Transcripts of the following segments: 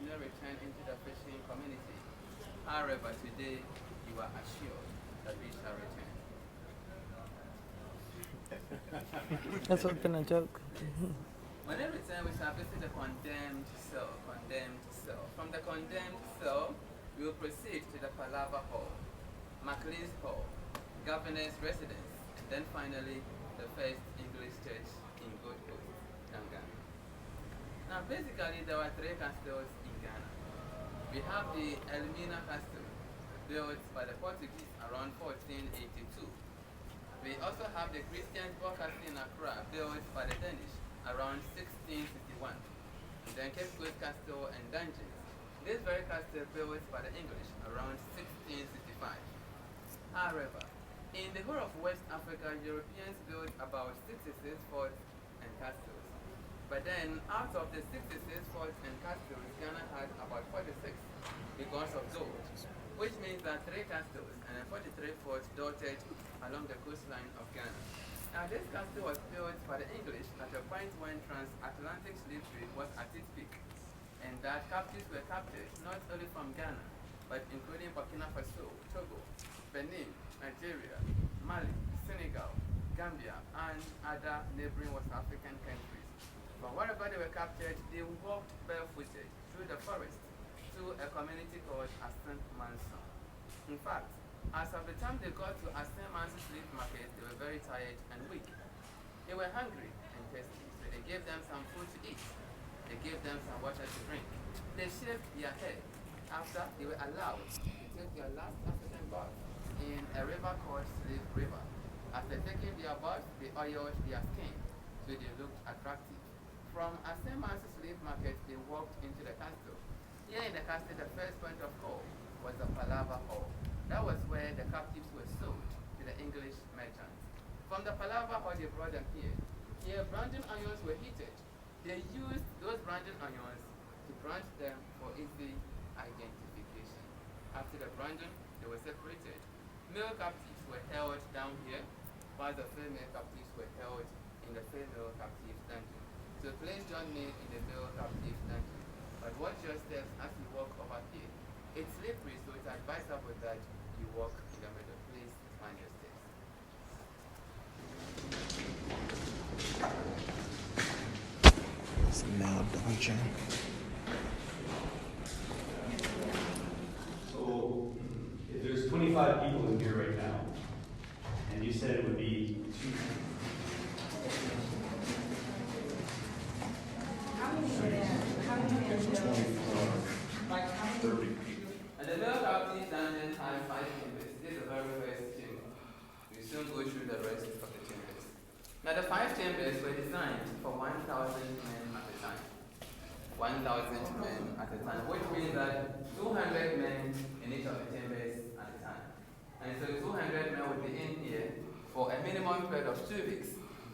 original return into the fishing community. However, today you are assured that we shall return. That's what's been a joke. When we return, we shall visit the condemned cell. Condemned cell. From the condemned cell, we will proceed to the Pallava Hall, Maclean's Hall, Governor's Residence, and then finally the first English church in Gold Coast, Ghana. Now, basically, there were three castles in Ghana. We have the Elmina Castle, built by the Portuguese around 1482. We also have the Christiansborg Castle in Accra, built by the Danish around 1661. And then Cape Coast Castle and Dungeons. This very castle built by the English around 1665. However, in the whole of West Africa, Europeans built about 66 forts and castles. But then, out of the 66 forts and castles, Ghana had about 46 because of those, which means that 3 castles and 43 forts dotted along the coastline of Ghana. Now, this castle was built by the English at a point when transatlantic slave trade was at its peak, and that captives were captured not only from Ghana, but including Burkina Faso, Togo, Benin, Nigeria, Mali, Senegal, Gambia, and other neighboring West African countries. But wherever they were captured, they walked barefooted through the forest to a community called Ascent Manson. In fact, as of the time they got to Ascent Manson slave market, they were very tired and weak. They were hungry and thirsty, so they gave them some food to eat. They gave them some water to drink. They shaved their hair after they were allowed to take their last African bath in a river called Slave River. After taking their bath, they oiled their skin so they looked attractive. From Ascent Manson slave market, they walked into the castle. Here in the castle, the first point of call was the Pallava Hall. That was where the captives were sold to the English merchants. From the Pallava Hall, they brought them here. Here, branding irons were heated. They used those branding irons to brand them for easy identification. After the branding, they were separated. Male captives were held down here, while the female captives were held in the female captives dungeon. So place John me in the male captives dungeon. But watch your steps as you walk over here. It's slippery, so it's advisable that you walk in the middle. Please mind your steps. It's a male dungeon. So, if there's 25 people in here right now, and you said it would be 2. And the male captives dungeon has 5 chambers. This is the very first chamber. We soon go through the rest of the chambers. Now the 5 chambers were designed for 1,000 men at a time. 1,000 men at a time, which means that 200 men in each of the chambers at a time. And so 200 men would be in here for a minimum period of 2 weeks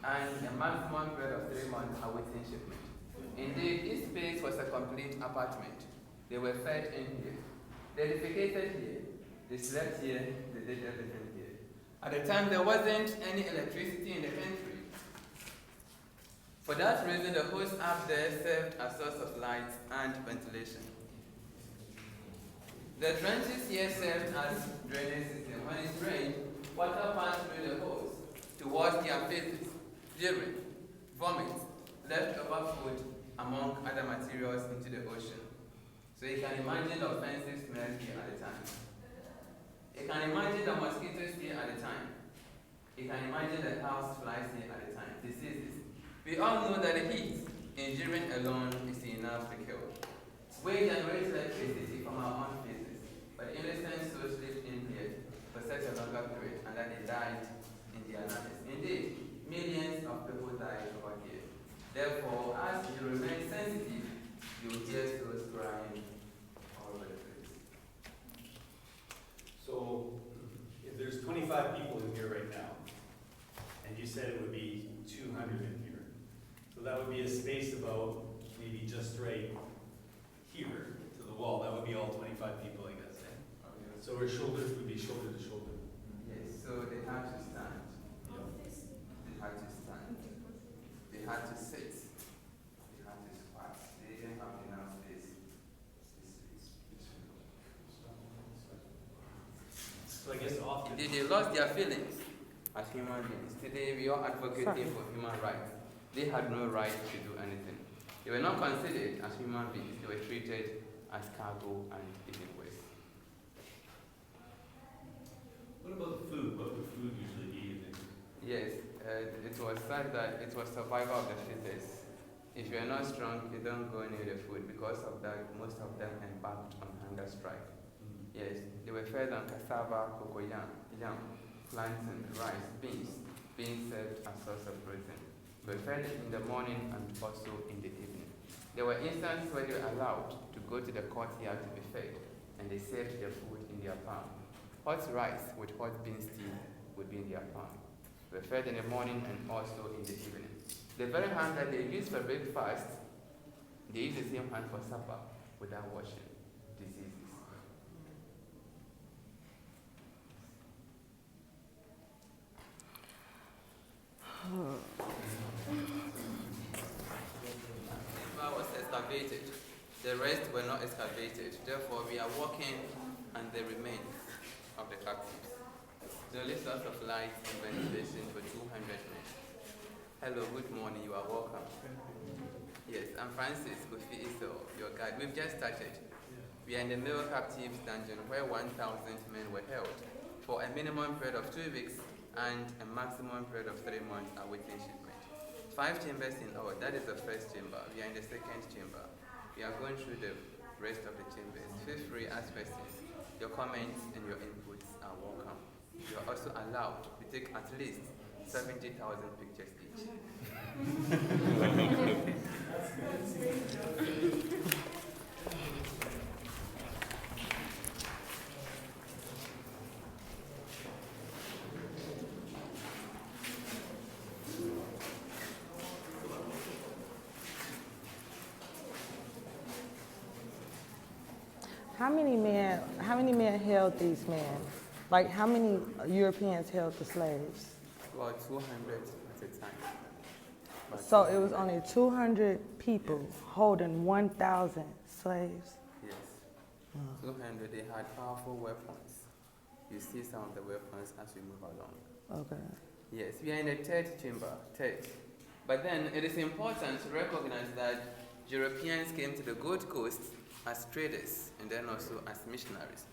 and a maximum period of 3 months awaiting shipment. Indeed, each space was a complete apartment. They were fed in here. They defecated here. They slept here. They did everything here. At the time, there wasn't any electricity in the country. For that reason, the host up there served as source of light and ventilation. The trenches here served as drainage system. When it rained, water passed through the holes to wash their faces, urine, vomit, leftover food, among other materials into the ocean. So you can imagine the offensive smells here at the time. You can imagine the mosquitoes here at the time. You can imagine the house flies here at the time. Diseases. We all know that the heat in urine alone is enough to kill. We generate electricity from our own faces, but innocent souls lived in here for such a longer period, and that they died in their lives. Indeed, millions of people died over here. Therefore, as you remain sensitive, you will hear souls crying all over the place. So, if there's 25 people in here right now, and you said it would be 200 in here, so that would be a space about maybe just right here to the wall. That would be all 25 people, I guess. Eh? Okay. So our shoulders would be shoulder to shoulder. Yes, so they had to stand. Yeah. They had to stand. They had to sit. They had to squat. They didn't have enough space. They lost their feelings as human beings. Today we are advocating for human rights. They had no right to do anything. They were not considered as human beings. They were treated as cargo and even worse. What about the food? What would food usually be, you think? Yes, it was said that it was survival of the fittest. If you are not strong, you don't go near the food. Because of that, most of them embarked on hunger strike. Yes, they were fed on cassava, cocoa yam, plantain, rice, beans, being served as source of protein. They were fed in the morning and also in the evening. There were instances where they were allowed to go to the courtyard to be fed, and they served their food in their palm. Hot rice with hot bean stew would be in their palm. They were fed in the morning and also in the evening. The very hand that they used for breakfast, they used the same hand for supper without washing. Diseases. Timber was excavated. The rest were not excavated. Therefore, we are walking on the remains of the captives. The only source of light and ventilation for 200 men. Hello, good morning. You are welcome. Yes, I'm Francis Kofi Iso, your guide. We've just started. We are in the male captives dungeon where 1,000 men were held for a minimum period of 2 weeks and a maximum period of 3 months awaiting shipment. 5 chambers in all. That is the first chamber. We are in the second chamber. We are going through the rest of the chambers. Feel free, ask questions. Your comments and your inputs are welcome. You are also allowed to take at least 70,000 pictures each. How many men held these men? Like, how many Europeans held the slaves? About 200 at a time. So it was only 200 people holding 1,000 slaves? Yes. 200, they had powerful weapons. You see some of the weapons as we move along. Okay. Yes, we are in the third chamber, third. But then it is important to recognize that Europeans came to the Gold Coast as traders and then also as missionaries.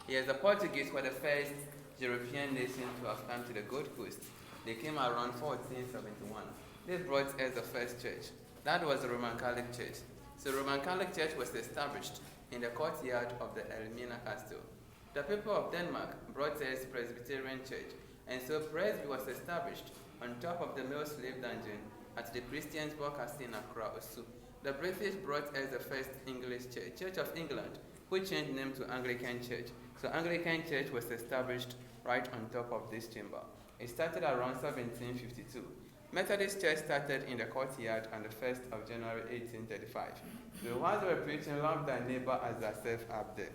Yes, the Portuguese were the first European nation to have come to the Gold Coast. They came around 1471. They brought us the first church. That was the Roman Catholic Church. So the Roman Catholic Church was established in the courtyard of the Elmina Castle. The people of Denmark brought us Presbyterian Church, and so Presby was established on top of the male slave dungeon at the Christiansborg Castle in Accra, Osu. The British brought us the first English church, Church of England, which changed name to Anglican Church. So Anglican Church was established right on top of this chamber. It started around 1752. Methodist Church started in the courtyard on the 1st of January 1835. The ones who were preaching love thy neighbor as thyself up there.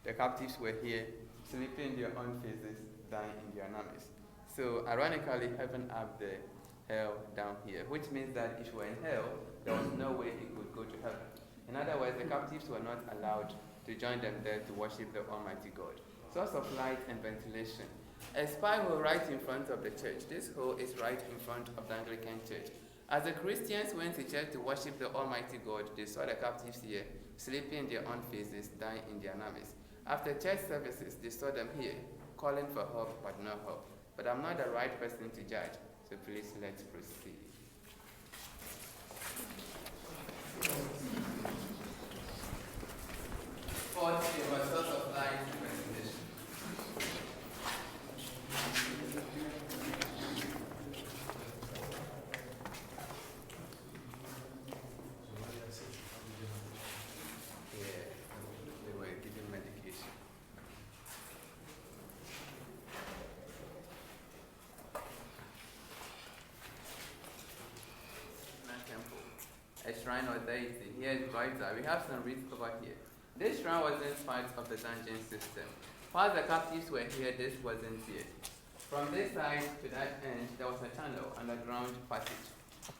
The captives were here, sleeping in their own faces, dying in their names. So ironically, heaven up there, hell down here, which means that if you were in hell, there was no way he could go to heaven. In other words, the captives were not allowed to join them there to worship the Almighty God. Source of light and ventilation. A spy hole right in front of the church. This hole is right in front of the Anglican Church. As the Christians went to church to worship the Almighty God, they saw the captives here, sleeping in their own faces, dying in their names. After church services, they saw them here, calling for help but no help. But I'm not the right person to judge, so please let's proceed. Fourth chamber, source of light and ventilation. Yeah, they were giving medication. Temple, a shrine or deity. Here is Baita. We have some reeds over here. This shrine wasn't part of the dungeon system. While the captives were here, this wasn't here. From this side to that end, there was a tunnel, underground passage.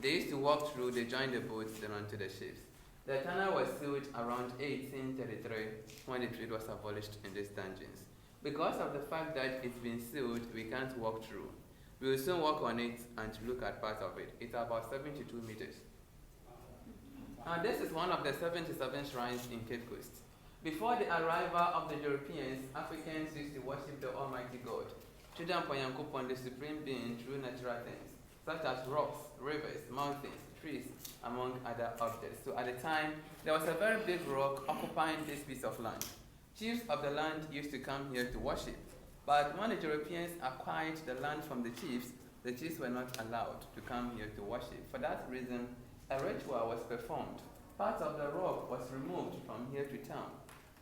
They used to walk through, they joined the boats, then onto the ships. The tunnel was sealed around 1833 when the trade was abolished in these dungeons. Because of the fact that it's been sealed, we can't walk through. We will soon walk on it and look at part of it. It's about 72 meters. And this is one of the 77 shrines in Cape Coast. Before the arrival of the Europeans, Africans used to worship the Almighty God, upon the supreme being through natural things, such as rocks, rivers, mountains, trees, among other objects. So at the time, there was a very big rock occupying this piece of land. Chiefs of the land used to come here to worship. But when the Europeans acquired the land from the chiefs were not allowed to come here to worship. For that reason, a ritual was performed. Part of the rock was removed from here to town.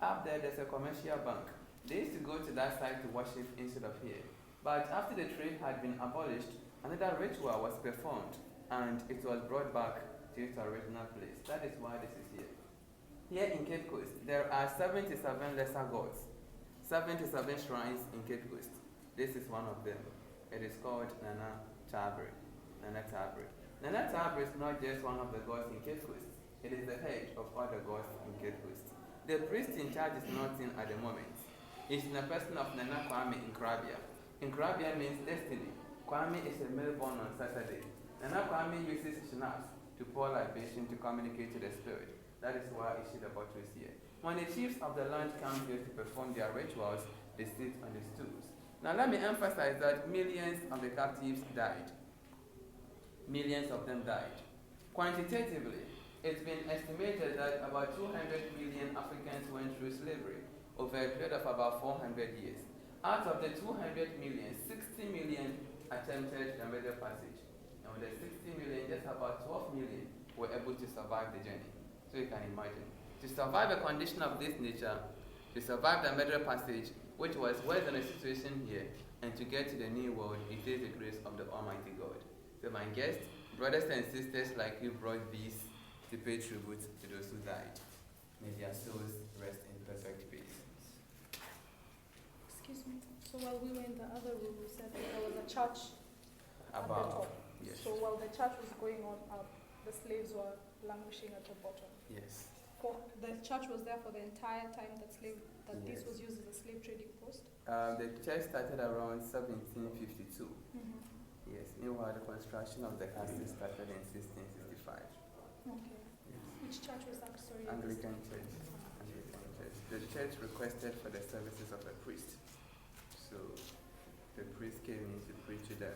Up there's a commercial bank. They used to go to that side to worship instead of here. But after the trade had been abolished, another ritual was performed, and it was brought back to its original place. That is why this is here. Here in Cape Coast, there are 77 lesser gods, 77 shrines in Cape Coast. This is one of them. It is called Nana Tabri. Nana Tabri. Nana Tabri is not just one of the gods in Cape Coast. It is the head of all the gods in Cape Coast. The priest in charge is not in at the moment. It's in the person of Nana Kwame Nkrabia. Nkrabia means destiny. Kwame is a male born on Saturday. Nana Kwame uses schnapps to pour libation to communicate to the spirit. That is why you see the bottles here. When the chiefs of the land come here to perform their rituals, they sit on the stools. Now let me emphasize that millions of the captives died. Millions of them died. Quantitatively, it's been estimated that about 200 million Africans went through slavery over a period of about 400 years. Out of the 200 million, 60 million attempted the Middle Passage. And with the 60 million, just about 12 million were able to survive the journey. So you can imagine. To survive a condition of this nature, to survive the Middle Passage, which was worse than a situation here, and to get to the New World, it is the grace of the Almighty God. So my guests, brothers and sisters like you brought these to pay tribute to those who died. May their souls rest in perfect peace. Excuse me. So while we were in the other room, you said that there was a church at the top. Yes. So while the church was going on up, the slaves were languishing at the bottom. Yes. The church was there for the entire time that Yes. this was used as a slave trading post. The church started around 1752. Mm-hmm. Yes. Meanwhile, the construction of the castle started in 1665. Okay. Yes. Which church was that? Sorry. Anglican Church. Anglican Church. The church requested for the services of a priest. So the priest came in to preach to them.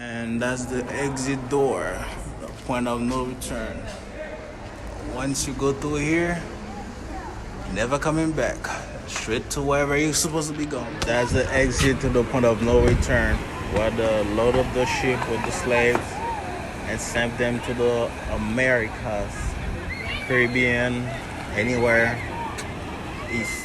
And that's the exit door, the point of no return. Once you go through here, never coming back. Straight to wherever you're supposed to be going. That's the exit to the point of no return, where they load up the ship with the slaves and send them to the Americas, Caribbean, anywhere east.